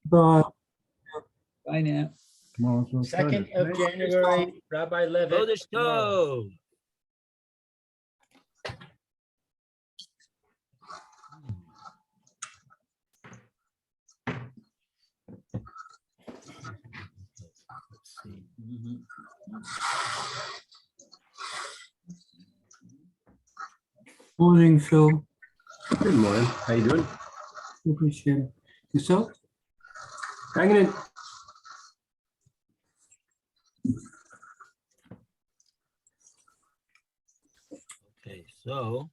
Bye. Bye now. Tomorrow's not 2nd Friday. of January, Rabbi Levitt. Kodesh Tov. Let's see. Morning, Phil. Good morning. How you doing? Good. Yourself? Hanging in. Okay, so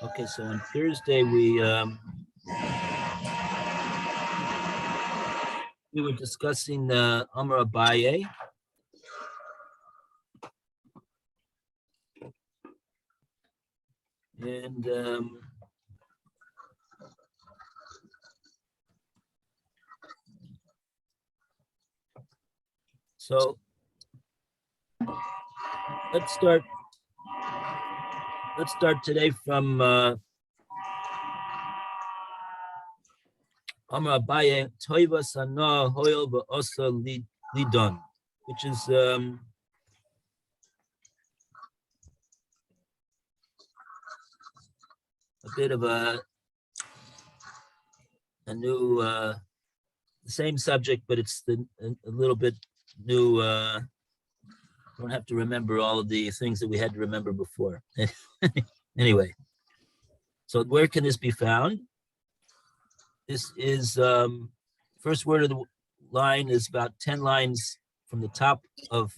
okay, so on Thursday we were discussing Amar Abaye. And so let's start today from Amar Abaye Toiva Sana Hoyel V'Osa Lidon, which is a bit of a new the same subject, but it's a little bit new. Don't have to remember all of the things that we had to remember before. Anyway, so where can this be found? This is first word of the line is about 10 lines from the top of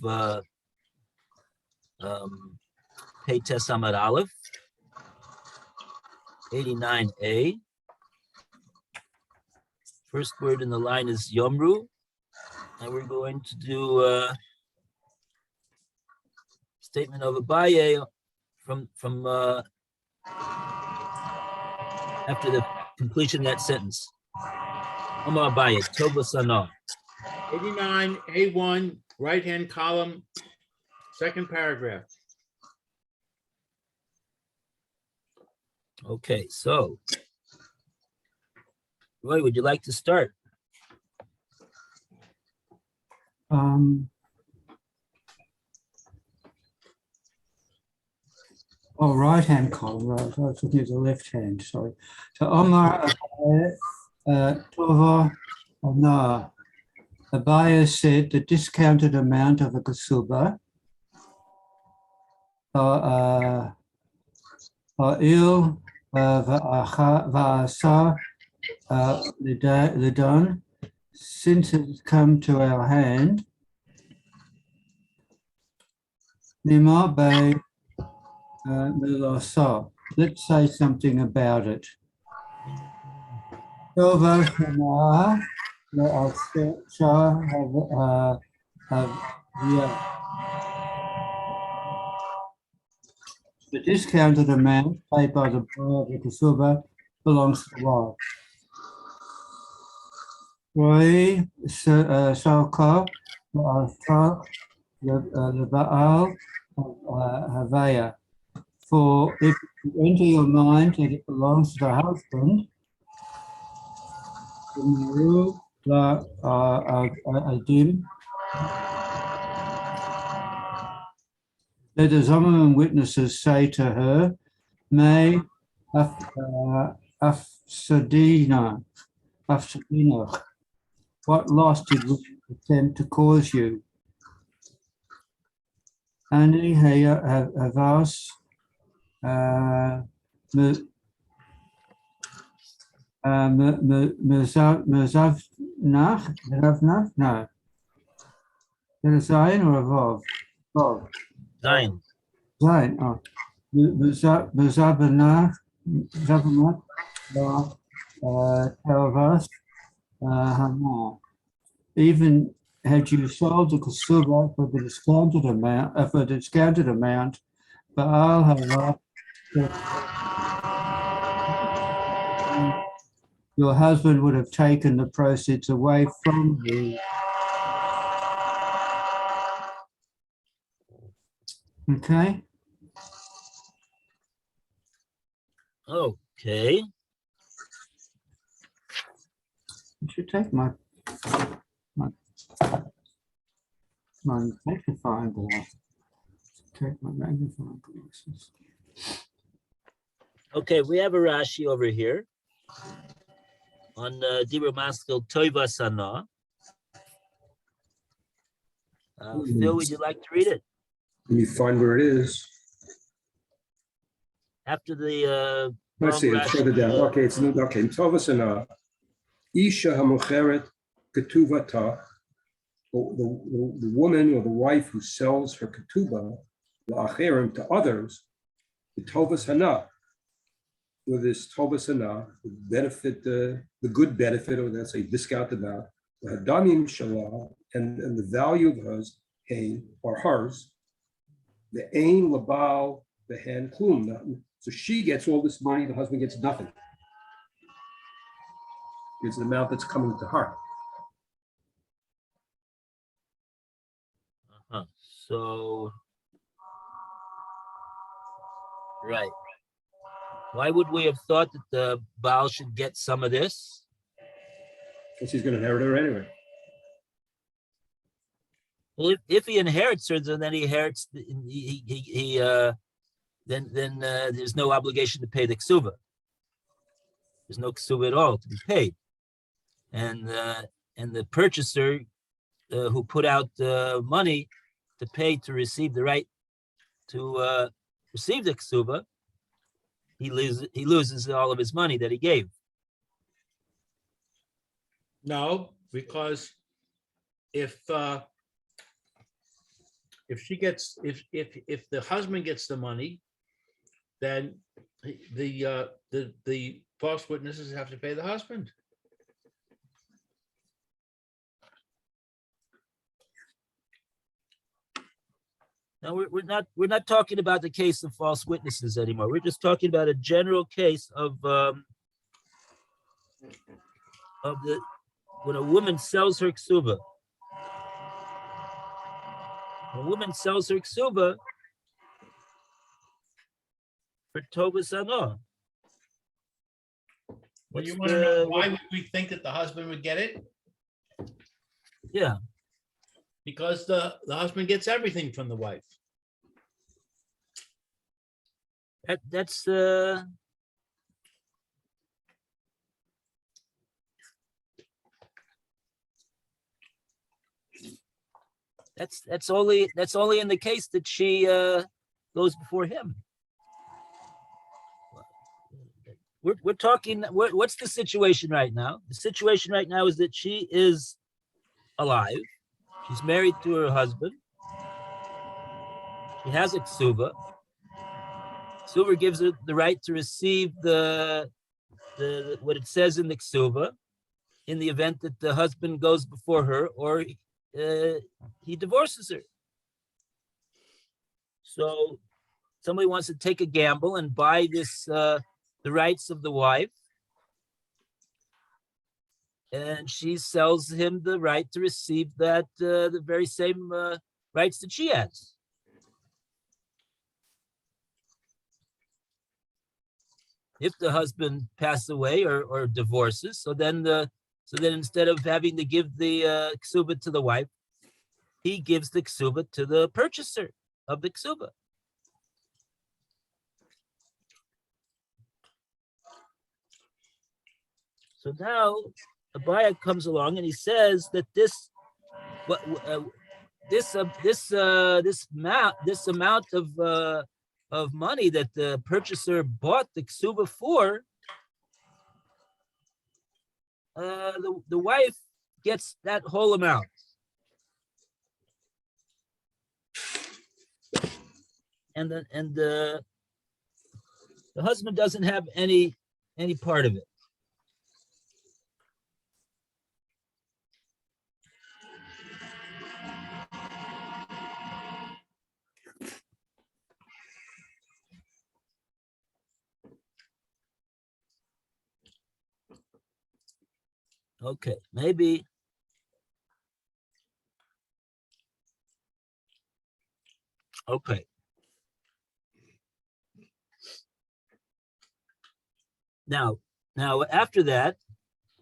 Pei Tes Amud Aleph, 89a. First word in the line is Yomru, and we're going to do statement of Abaye from after the completion of that sentence. Amar Abaye, Tova Sana. 89A1, right-hand column, second paragraph. Okay, so Roy, would you like to start? Oh, right-hand column, right. I was looking at the left hand, sorry. So Omar Tova Ana. Abaye said the discounted amount of a kasuba il va'asa lidon, since it's come to our hand, Nima Bay Milasa. Let's say something about it. Tova Shana the discounted amount paid by the buyer of the kasuba belongs to the wife. Roy Salka the Baal Havaya. For if you enter your mind that it belongs to the husband, let the Zommerman witnesses say to her, may Afsadina, what loss did we attempt to cause you? Ani Havas Mezavnach? No. Is it a Zayin or a Vav? Vav. Zayin. Zayin. Oh. Mezavnach Telvas Hama. Even had you sold the kasuba for the discounted amount, Baal Hava, your husband would have taken the proceeds away from you Okay. Okay. I should take my magnifying glass. Take my magnifying glasses. Okay, we have a Rashi over here on Dibur Maskil Toiva Sana. Phil, would you like to read it? Let me find where it is. After the Let's long see, it's further down. Okay, it's okay. Tovasana. Isha hamocheret ketuvata. The woman or the wife who sells her ketubah la'acherim to others, the tovas hana, with this tovas hana, the benefit, the good benefit, or let's say discount amount, the hadamim shalah, and the value of hers, or hers, the ain labal, the hand klum. So she gets all this money, the husband gets nothing. It's the amount that's coming to her. So, right. Why would we have thought that the Baal should get some of this? Because he's going to inherit her anyway. Well, if he inherits her, then he inherits. Then there's no obligation to pay the ksuba. There's no ksuba at all to be paid, and the purchaser who put out money to pay to receive the right to receive the ksuba, he loses all of his money that he gave. No, because if she gets if the husband gets the money, then the false witnesses have to pay the husband. Now we're not talking about the case of false witnesses anymore. We're just talking about a general case of when a woman sells her ksuba. When a woman sells her ksuba for tovas hana. Well, you want to know why would we think that the husband would get it? Yeah. Because the husband gets everything from the wife. That's only in the case that she goes before him. We're talking. What's the situation right now? The situation right now is that she is alive. She's married to her husband. She has a ksuba. Ksuba gives her the right to receive the what it says in the ksuba in the event that the husband goes before her or he divorces her. So somebody wants to take a gamble and buy this the rights of the wife, and she sells him the right to receive that the very same rights that she has. If the husband passes away or divorces, so then instead of having to give the ksuba to the wife, he gives the ksuba to the purchaser of the ksuba. So now Abaya comes along and he says that this amount of money that the purchaser bought the ksuba for, the wife gets that whole amount. And the husband doesn't have any part of it. Okay, maybe. Okay. Now after that,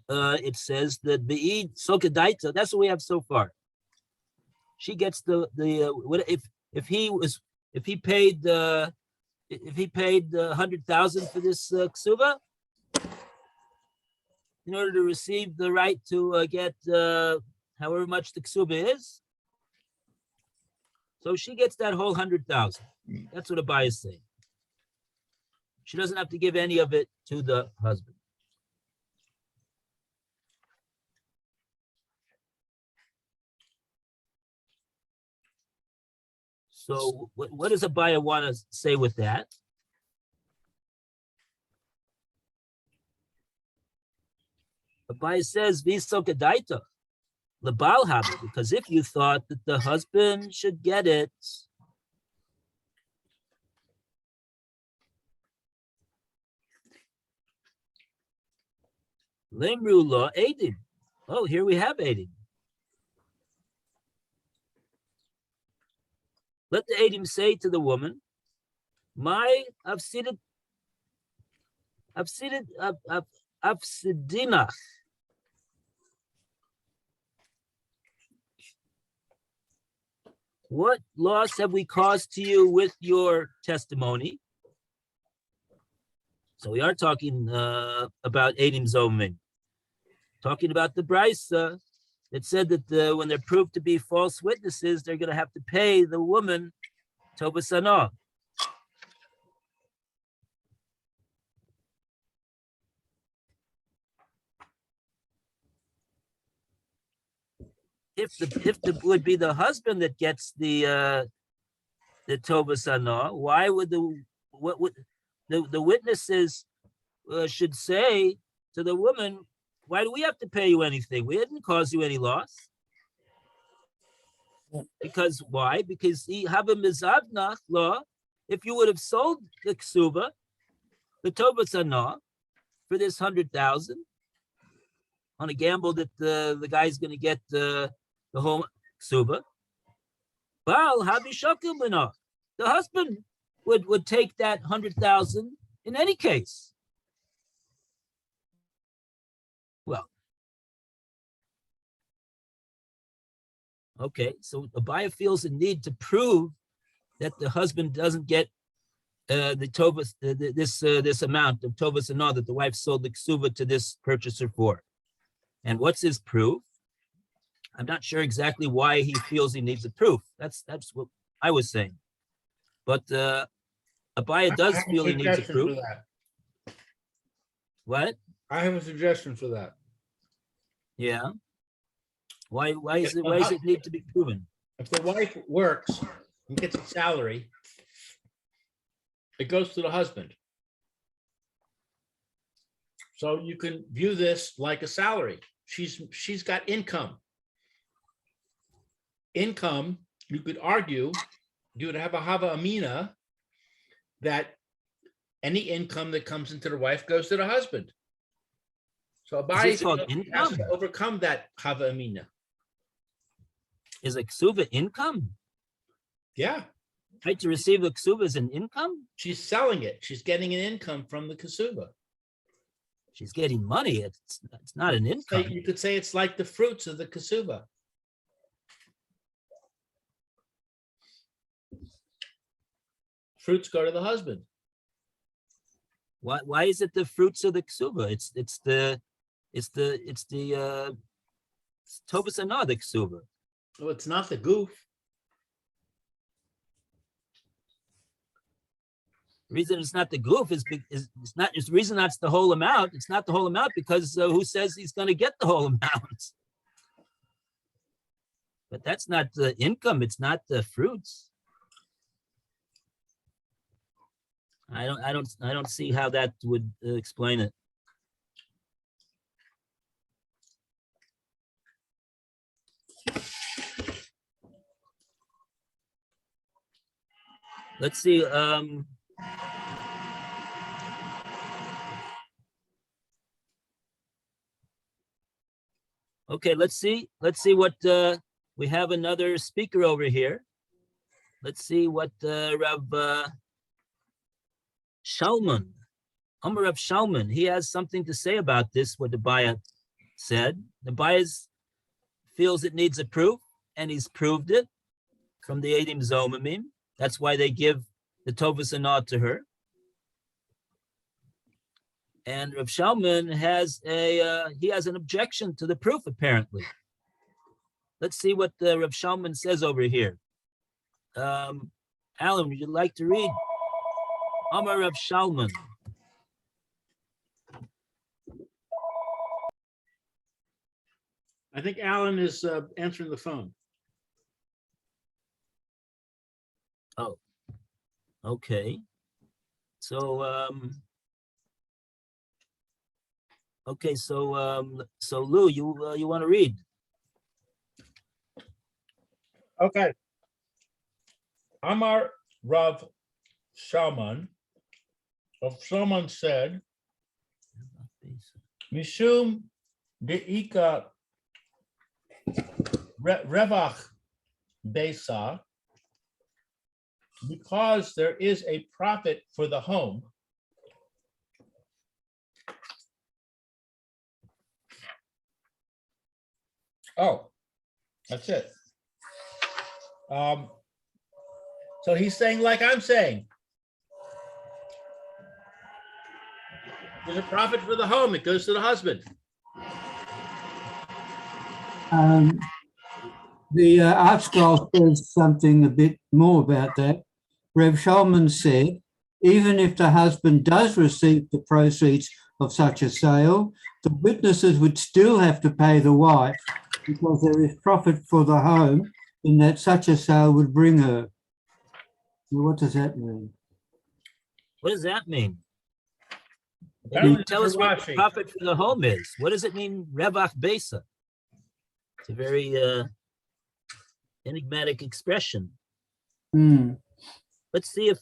it says that Be'id Sokadaita, that's what we have so far. She gets what if he paid 100,000 for this ksuba in order to receive the right to get however much the ksuba is. So she gets that whole 100,000. That's what Abai is saying. She doesn't have to give any of it to the husband. So what does Abaya want to say with that? Abaya says, Visokadaita, Labal Habi, because if you thought that the husband should get it, Limru Law Adim. Oh, here we have Adim. Let the Adim say to the woman, I've sidinach. What loss have we caused to you with your testimony? So we are talking about Adim Zomin. Talking about the Brisa that said that when they're proved to be false witnesses, they're going to have to pay the woman Tovas Anah. If the would be the husband that gets the Tovas Anah, why would the witnesses should say to the woman, why do we have to pay you anything? We didn't cause you any loss. Because why? Because he have a mizavnach law. If you would have sold the ksuba, the Tovas Anah, for this 100,000, on a gamble that the guy's going to get the whole ksuba, Baal habishakim enough. The husband would take that 100,000 in any case. Well, okay, so Abaya feels a need to prove that the husband doesn't get the tovas, this amount of tovas and all that the wife sold the ksuba to this purchaser for. And what's his proof? I'm not sure exactly why he feels he needs a proof. That's what I was saying. But Abaya does feel he needs a proof. What? I have a suggestion for that. Yeah. Why does it need to be proven? If the wife works and gets a salary, it goes to the husband. So you can view this like a salary. She's got income. Income, you could argue, you would have a hava amina that any income that comes into the wife goes to the husband. So Abai has to overcome that hava amina. Is a ksuba income? Yeah. Right, to receive the ksuba is an income? She's selling it. She's getting an income from the ksuba. She's getting money. It's not an income. You could say it's like the fruits of the ksuba. Fruits go to the husband. Why is it the fruits of the ksuba? It's the tovas anah, the ksuba. Well, it's not the goof. The reason it's not the goof is the reason that's the whole amount. It's not the whole amount because who says he's going to get the whole amount? But that's not the income. It's not the fruits. I don't see how that would explain it. Let's see. Okay, let's see what we have another speaker over here. Let's see what Rav Shalman Amar Rav Shalman, he has something to say about this, what the Baya said. The Baya feels it needs a proof, and he's proved it from the Eidim Zomimim. That's why they give the Tovas Anah to her. And Rav Shalman has an objection to the proof, apparently. Let's see what Rav Shalman says over here. Alan, would you like to read? Amar Rav Shalman. I think Alan is answering the phone. Oh, okay. So, so Lou, you want to read? Okay. Amar Rav Shalman. Rav Shalman said, Mishum deika revach besa, because there is a profit for the home. Oh, that's it. So he's saying, like I'm saying, there's a profit for the home. It goes to the husband. The art scroll says something a bit more about that. Rev Sholman said, even if the husband does receive the proceeds of such a sale, the witnesses would still have to pay the wife because there is profit for the home in that such a sale would bring her. Well, what does that mean? What does that mean? Apparently, Tell us what the Rashi. profit for the home is. What does it mean, Revach Besa? It's a very enigmatic expression. Let's see if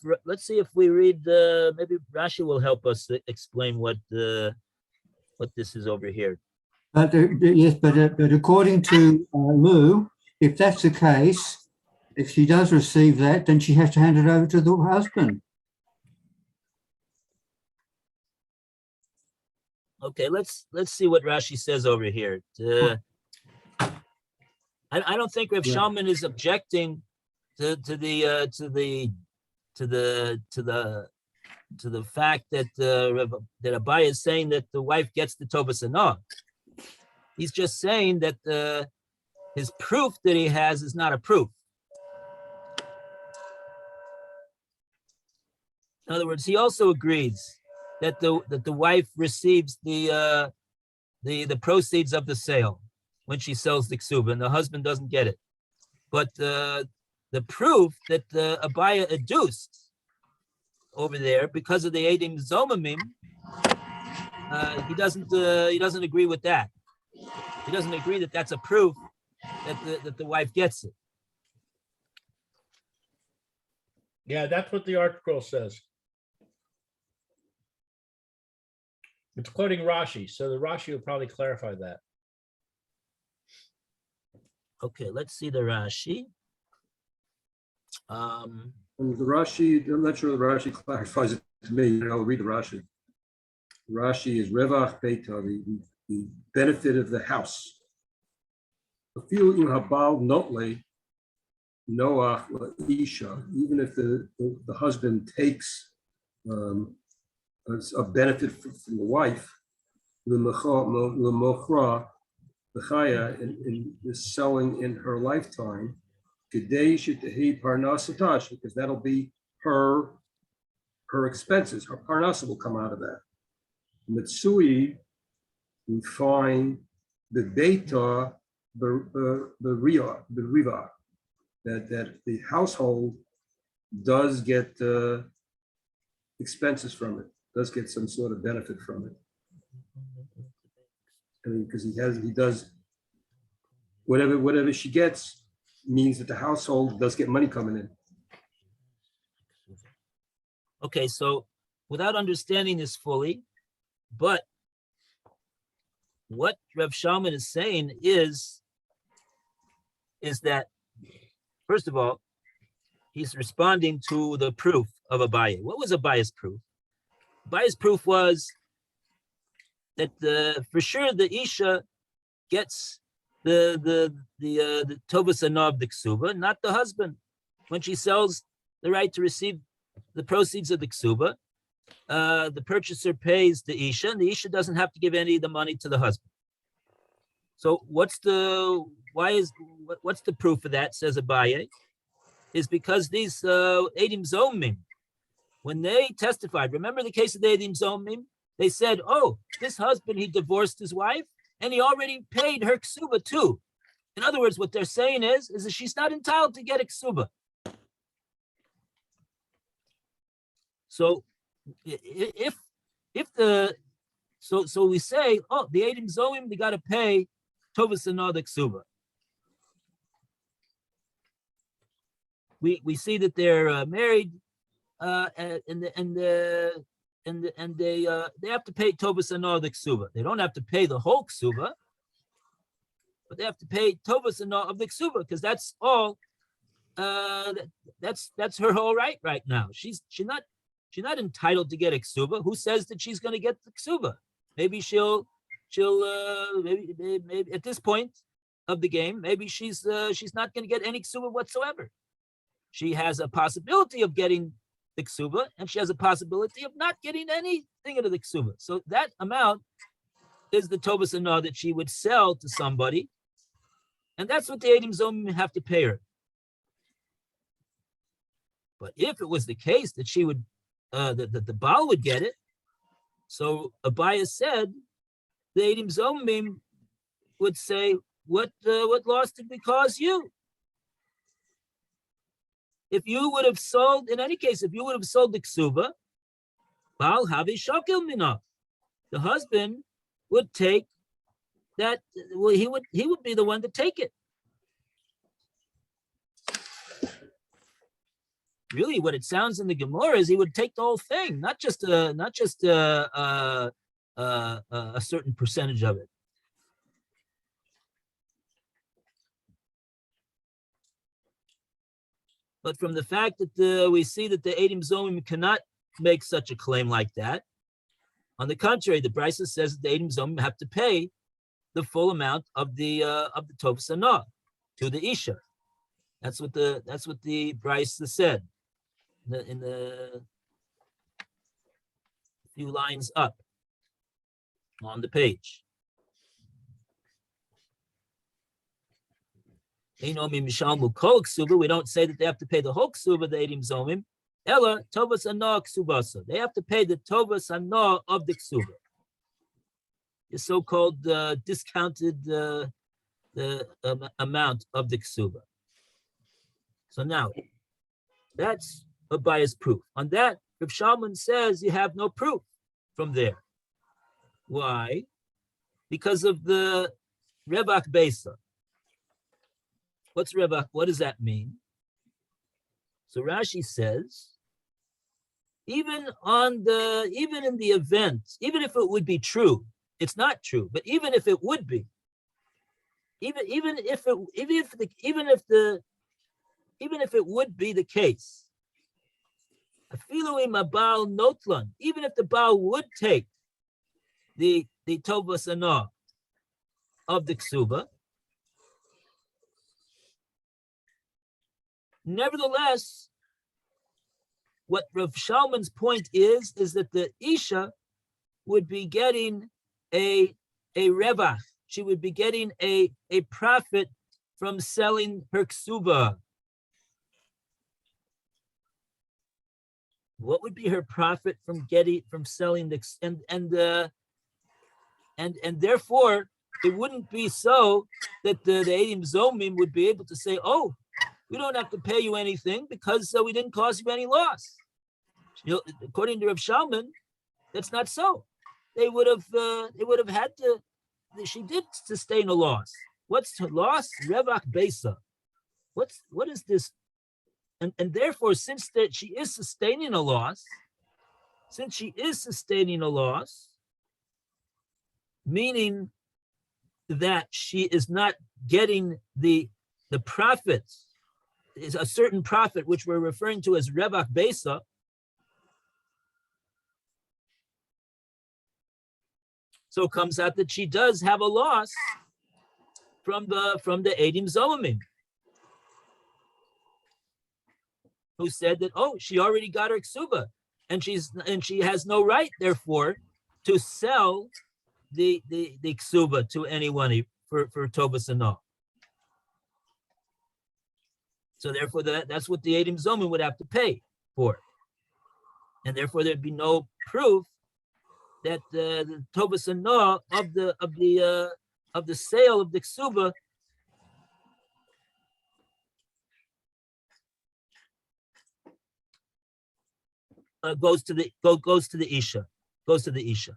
we read. Maybe Rashi will help us explain what this is over here. But yes, but according to Lou, if that's the case, if she does receive that, then she has to hand it over to the husband. Okay, let's see what Rashi says over here. I don't think Rav Shalman is objecting to the fact that that Abaye is saying that the wife gets the Tovas Anah. He's just saying that his proof that he has is not a proof. In other words, he also agrees that the wife receives the proceeds of the sale when she sells the ksuba, and the husband doesn't get it. But the proof that Abaye adduced over there, because of the Eidim Zomimim, he doesn't agree with that. He doesn't agree that that's a proof that the wife gets it. Yeah, that's what the article says. It's quoting Rashi, so the Rashi will probably clarify that. Okay, let's see the Rashi. The Rashi, I'm not sure the Rashi clarifies it to me. I'll read the Rashi. Rashi is Revach Beita, the benefit of the house. Even if the husband takes a benefit from the wife, in selling in her lifetime, because that'll be her expenses. Her parnasa will come out of that. Mitsui, we find the beta, the riva, that the household does get expenses from it, does get some sort of benefit from it. Because he does whatever she gets means that the household does get money coming in. Okay, so without understanding this fully, but what Reb Shalman is saying is that, first of all, he's responding to the proof of Abaye. What was Abaye's proof? Abaya's proof was that for sure the Isha gets the Tovas Anah of the Ksuba, not the husband. When she sells the right to receive the proceeds of the Ksuba, the purchaser pays the Isha, and the Isha doesn't have to give any of the money to the husband. So what's the proof for that, says Abaye, is because these Eidim Zomim, when they testified, remember the case of the Eidim Zomim? They said, oh, this husband, he divorced his wife, and he already paid her ksuba too. In other words, what they're saying is that she's not entitled to get a ksuba. So so we say, oh, the Eidim Zoim, they got to pay Tovas Anah the ksuba. We see that they're married, and they have to pay Tovas Anah the ksuba. They don't have to pay the whole ksuba, but they have to pay Tovas Anah of the ksuba, because that's all. That's her whole right now. She's not entitled to get a ksuba. Who says that she's going to get the ksuba? Maybe she'll maybe at this point of the game, maybe she's not going to get any ksuba whatsoever. She has a possibility of getting the ksuba, and she has a possibility of not getting anything out of the ksuba. So that amount is the Tovas Anah that she would sell to somebody, and that's what the Eidim Zomim have to pay her. But if it was the case that she would, that the Baal would get it, so Abaya said, the Eidim Zomim would say, what loss did we cause you? If you would have sold, in any case, if you would have sold the ksuba, Baal Havi Shokil Minah, the husband would take that. Well, he would be the one to take it. Really, what it sounds in the Gemora is he would take the whole thing, not just a certain percentage of it. But from the fact that we see that the Eidim Zomim cannot make such a claim like that, on the contrary, the Brisa says that the Eidim Zomim have to pay the full amount of the Tovas Anah to the Isha. That's what the Brisa said in the few lines up on the page. We don't say that they have to pay the whole ksuba, the Eidim Zomim. Ella Tovas Anah ksubasa. They have to pay the Tovas Anah of the ksuba, the so-called discounted amount of the ksuba. So now, that's Abaya's proof. On that, Rav Shalman says you have no proof from there. Why? Because of the Revach Besa. What's Revach? What does that mean? So Rashi says, even in the event, even if it would be true, it's not true, but even if it would be, even if it would be the case, even if the Baal would take the Tovas Anah of the Ksuba, nevertheless, what Rav Shalman's point is that the Isha would be getting a revach. She would be getting a profit from selling her ksuba. What would be her profit from selling the and therefore it wouldn't be so that the Eidim Zomim would be able to say, oh, we don't have to pay you anything because we didn't cause you any loss. According to Rav Shalman, that's not so. They would have had to. She did sustain a loss. What's her loss? Revach Besa. What is this? And therefore, since that she is sustaining a loss, meaning that she is not getting the profits, is a certain profit which we're referring to as Revach Besa. So it comes out that she does have a loss from the Edim Zomimim, who said that, oh, she already got her ksuba, and she has no right, therefore, to sell the ksuba to anyone for Tovas and all. So therefore, that's what the Edim Zomim would have to pay for, and therefore there'd be no proof that the Tovas and all of the sale of the ksuba goes to the isha, goes to the isha.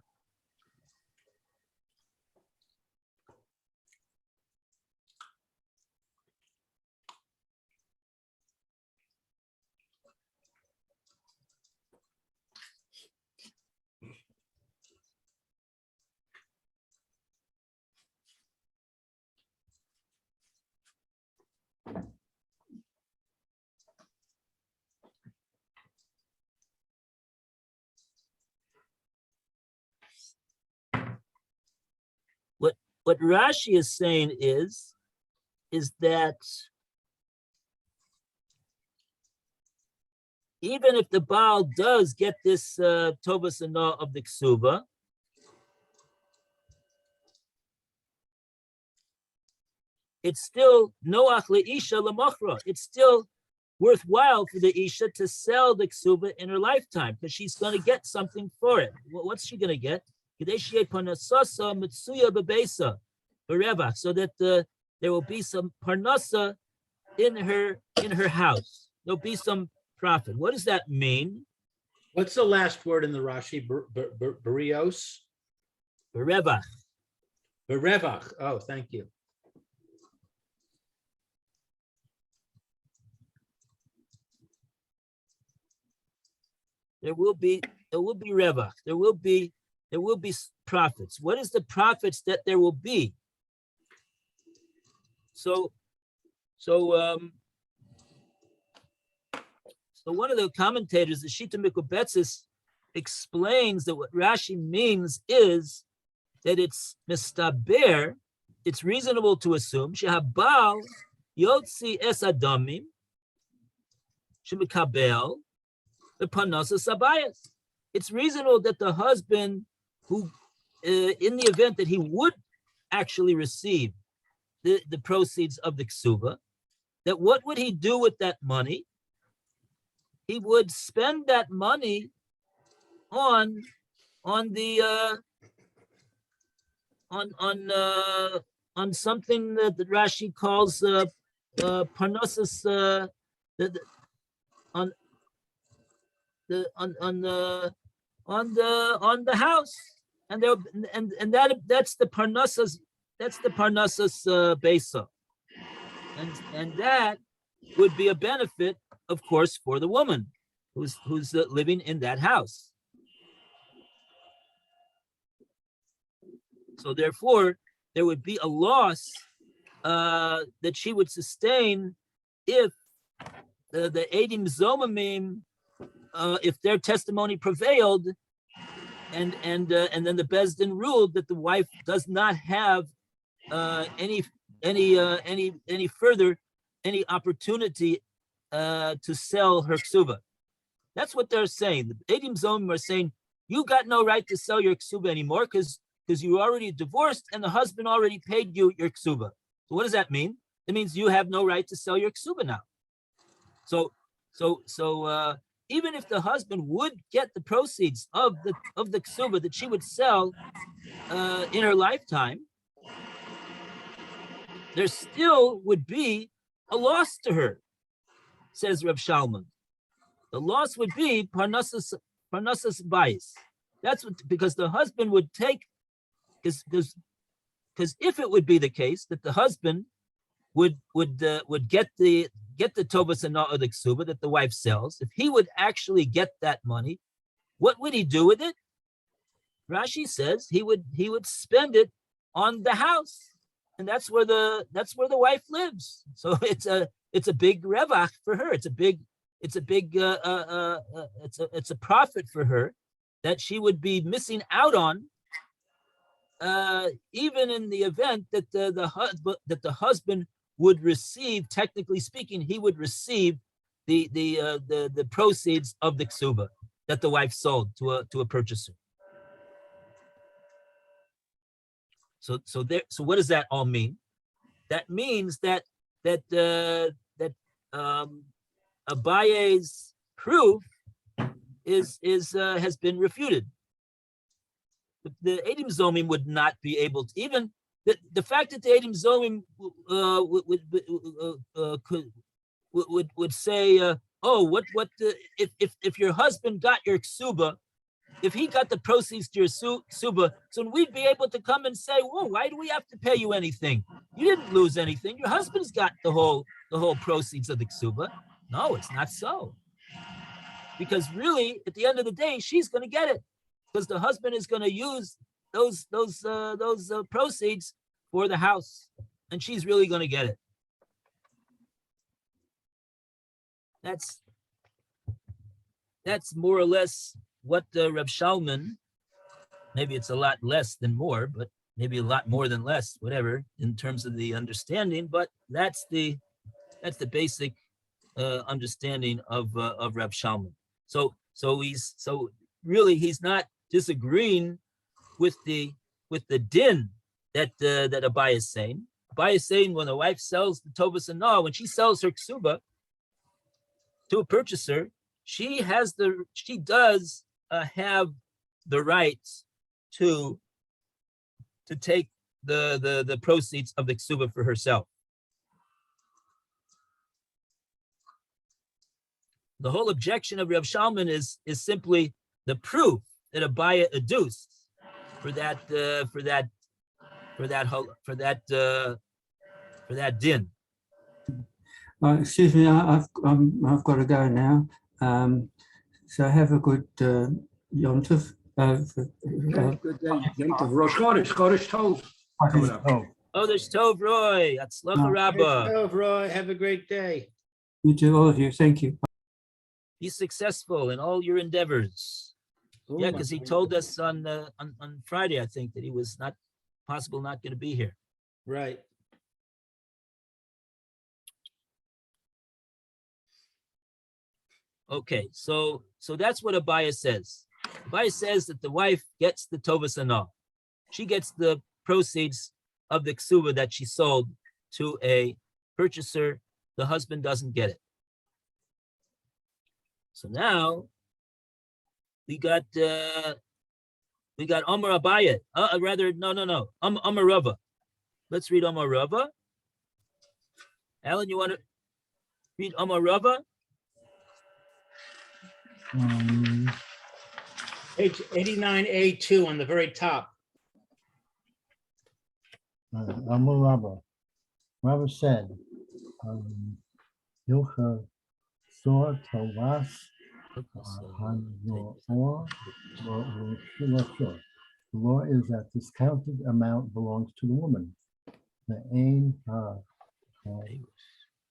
What Rashi is saying is that even if the Baal does get this Tovas and of the Ksuba, it's still Noach le'isha lemochra. It's still worthwhile for the Isha to sell the Ksuba in her lifetime because she's going to get something for it. What's she going to get? So that there will be some parnasa in her house. There'll be some profit. What does that mean? What's the last word in the Rashi? Berios? Berevach. Berevach. Oh, thank you. There will be revach. There will be profits. What is the profits that there will be? So one of the commentators, the Shita Mikubetzis, explains that what Rashi means is that it's mistaber, it's reasonable to assume shehabal yotzi es adamim shemikabel bepanasa sabayas. It's reasonable that the husband, who, in the event that he would actually receive the proceeds of the ksuba, that what would he do with that money? He would spend that money on something that Rashi calls parnassus, on the house, and that's the parnassus besa, and that would be a benefit, of course, for the woman who's living in that house. So therefore, there would be a loss that she would sustain if the Edim Zomamim, if their testimony prevailed, and then the Beis Din ruled that the wife does not have any opportunity to sell her ksuba. That's what they're saying. The Edim Zomim are saying, you got no right to sell your ksuba anymore because you already divorced and the husband already paid you your ksuba. So what does that mean? It means you have no right to sell your ksuba now. So even if the husband would get the proceeds of the ksuba that she would sell in her lifetime, there still would be a loss to her, says Reb Shalman. The loss would be parnassus bayis. That's what, because the husband would take, because if it would be the case that the husband would get the tovas and not the ksuba that the wife sells, if he would actually get that money, what would he do with it? Rashi says he would spend it on the house, and that's where the wife lives. So it's a big revach for her. It's a profit for her that she would be missing out on even in the event that the husband would receive, technically speaking, he would receive the proceeds of the ksuba that the wife sold to a purchaser. So what does that all mean? That means that Abaye's proof has been refuted. The Eidim Zomim would not be able to, even the fact that the Eidim Zomim would say, if your husband got your ksuba, if he got the proceeds to your ksuba, so we'd be able to come and say, whoa, why do we have to pay you anything? You didn't lose anything. Your husband's got the whole proceeds of the ksuba. No, it's not so. Because really, at the end of the day, she's going to get it, because the husband is going to use those proceeds for the house, and she's really going to get it. That's more or less what Reb Shalman, maybe it's a lot less than more, but maybe a lot more than less, whatever, in terms of the understanding. But that's the basic understanding of Reb Shalman. So he's not disagreeing with the din that Abai is saying. Abai is saying when the wife sells the tovas anah, when she sells her ksuba to a purchaser, she does have the right to take the proceeds of the ksuba for herself. The whole objection of Reb Shalman is simply the proof that Abaya adduced for that din. Excuse me, I've got to go now. So have a good Yom Tov. Good day. Yom Tov. Rosh Chodesh Tov. Coming up. Chodesh Tov, Roy. Atzlacha Rabbah. Tov, Roy. Have a great day. You too, all of you. Thank you. Be successful in all your endeavors. Yeah, because he told us on Friday, I think, that he was not going to be here. Right. Okay, so that's what Abaya says. Abaya says that the wife gets the tovas anah. She gets the proceeds of the ksuba that she sold to a purchaser. The husband doesn't get it. So now we got Amar Abaya. Amar Rava. Let's read Amar Rava. Alan, you want to read Amar Rava? Page 89A2 on the very top. Rabba said, Hilcha Sor Tovas the law is that discounted amount belongs to the woman. The ain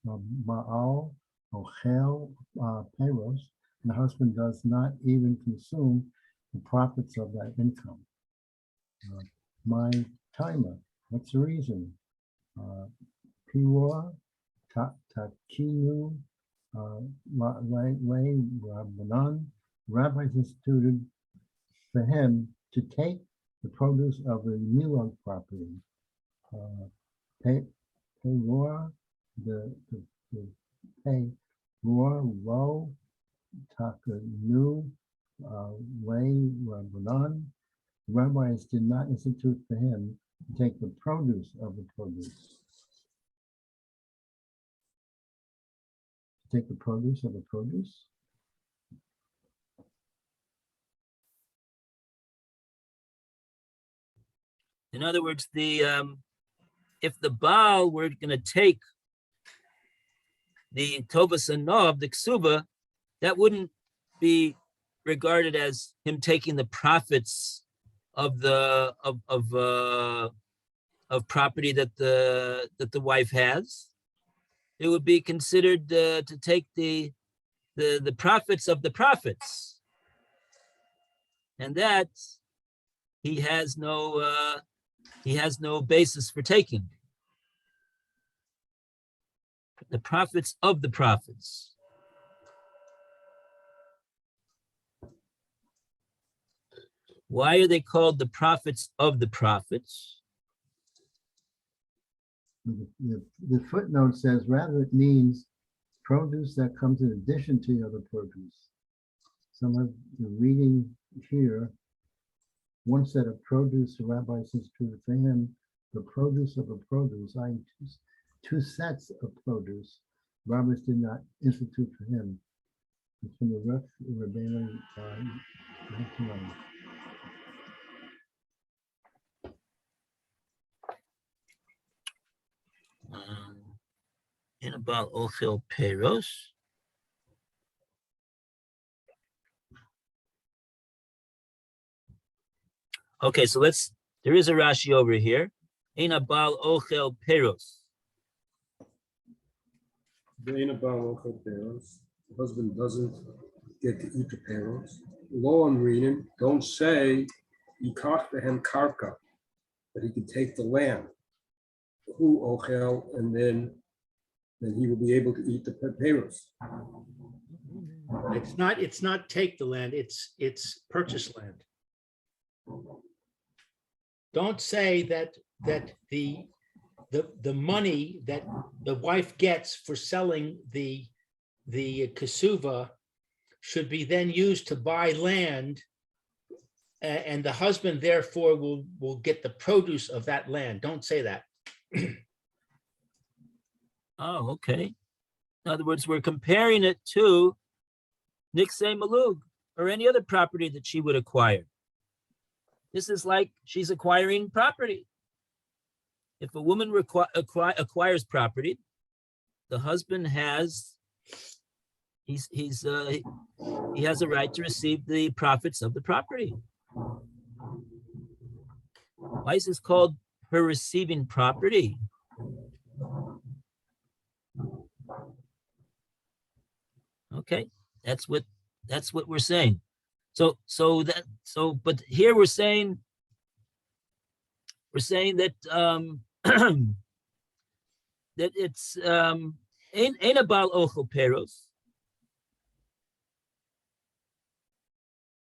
Baal Ochel Peros, the husband does not even consume the profits of that income. My timer, what's the reason? Piwa Takinu rabbis instituted for him to take the produce of the Milog property. Pewa, the pay low Takanu way Rabbanan. Rabbis did not institute for him to take the produce of the produce. Take the produce of the produce. In other words, if the Baal were going to take the tovas anah of the ksuba, that wouldn't be regarded as him taking the profits of the of property that the wife has. It would be considered to take the profits of the profits, and that he has no he has no basis for taking. The profits of the profits. Why are they called the profits of the profits? The footnote says rather it means produce that comes in addition to the other produce. Some of the reading here, one set of produce, the rabbi says to for him, the produce of a produce, i.e. two sets of produce, rabbis did not institute for him. It's from the Rebbeinu. In about ochel peros. Okay, so there is a Rashi over here. In abal ochel peros. The husband doesn't get to eat the peros. Law I'm reading, don't say yikach behem karka, that he can take the land. Who ochel, and then he will be able to eat the peros. It's not take the land, it's purchase land. Don't say that the money that the wife gets for selling the kasuva should be then used to buy land, and the husband therefore will get the produce of that land. Don't say that. Oh, okay. In other words, we're comparing it to Niksei Malug or any other property that she would acquire. This is like she's acquiring property. If a woman acquires property, the husband has he has a right to receive the profits of the property. Why is this called her receiving property? Okay, that's what we're saying. But here we're saying that that it's ain't about ochel peros.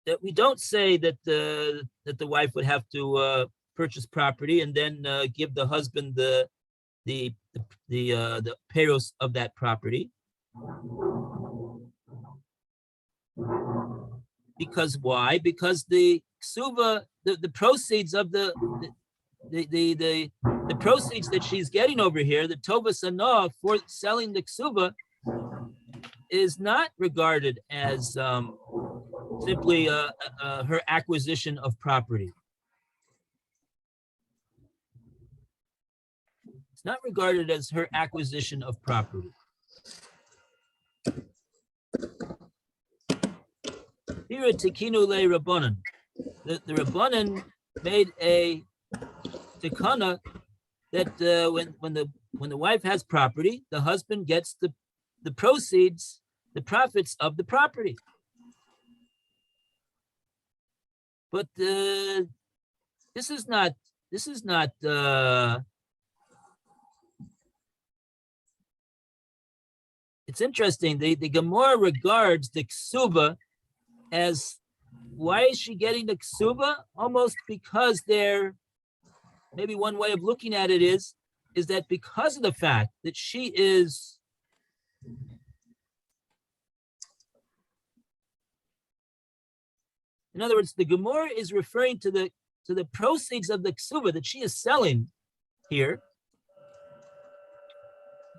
That we don't say that the wife would have to purchase property and then give the husband the peros of that property. Because why? Because the ksuva, the proceeds of the proceeds that she's getting over here, the tovas anah for selling the ksuva, is not regarded as simply her acquisition of property. It's not regarded as her acquisition of property. Here at Tikinu Le Rabbanan, the Rabbanan made a tikana that when the wife has property, the husband gets the proceeds, the profits of the property. But this is not. It's interesting. The Gemora regards the ksuba as, why is she getting the ksuba? Almost because maybe one way of looking at it is that because of the fact that she is in other words, the Gemora is referring to the proceeds of the ksuba that she is selling here.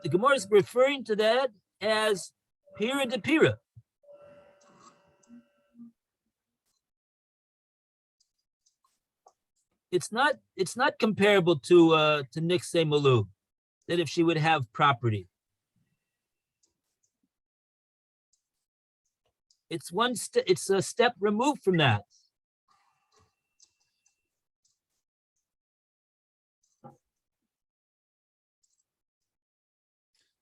The Gemora is referring to that as pira de pira. It's not comparable to Niksei Malug, that if she would have property. It's a step removed from that.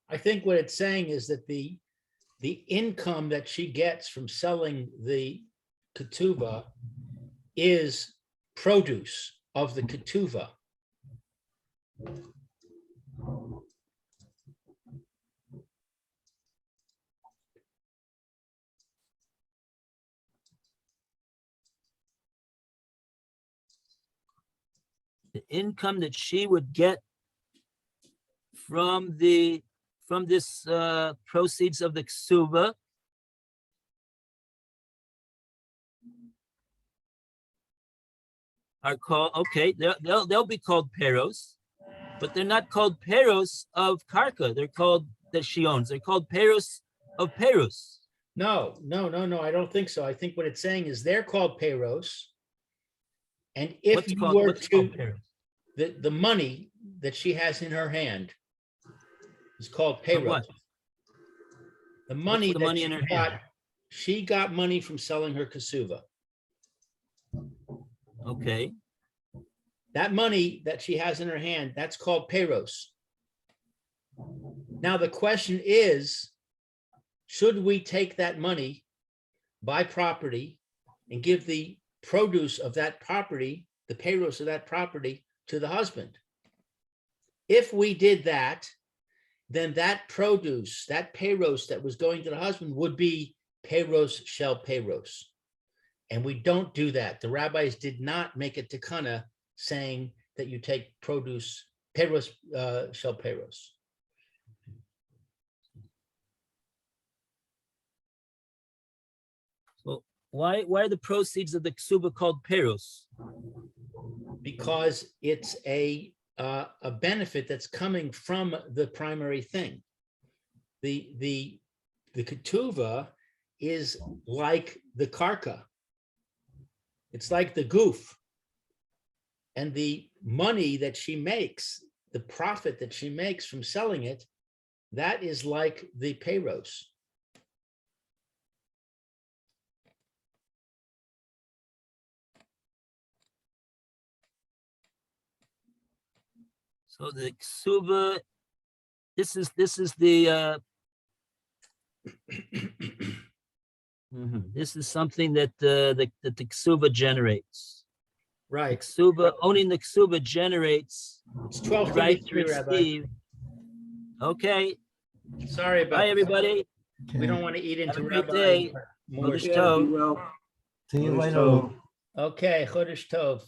I think what it's saying is that the income that she gets from selling the ketuvah is produce of the ketuvah, The income that she would get from this proceeds of the ksuba are called, okay, they'll be called peros, but they're not called peros of karka. They're called, that she owns. They're called peros of peros. No, I don't think so. I think what it's saying is they're called payros. And if What's you called, were what's called to, peros? the money that she has in her hand is called Of payros. what? The money the that money in her hand? she got money from selling her kasuva. Okay. That money that she has in her hand, that's called payros. Now, the question is, should we take that money, buy property, and give the produce of that property, the payros of that property, to the husband? If we did that, then that produce, that payros that was going to the husband would be payros shel payros. And we don't do that. The rabbis did not make a takana saying that you take produce, payros shel payros. So why are the proceeds of the ksuba called peros? Because it's a benefit that's coming from the primary thing. The ketuvah is like the karka. It's like the goof. And the money that she makes, the profit that she makes from selling it, that is like the payros. So the ksuba, this is the this is something that the ksuba generates. The Right. ksuba, owning the ksuba generates It's the right to 12:33, Rabbi. receive. Okay. Sorry about Bye, that. everybody. We don't want to eat into Have a great Rabbi day. more. Chodesh Yeah, Tov. be well. See you Chodesh later. Tov. Lou. Okay, Chodesh Tov.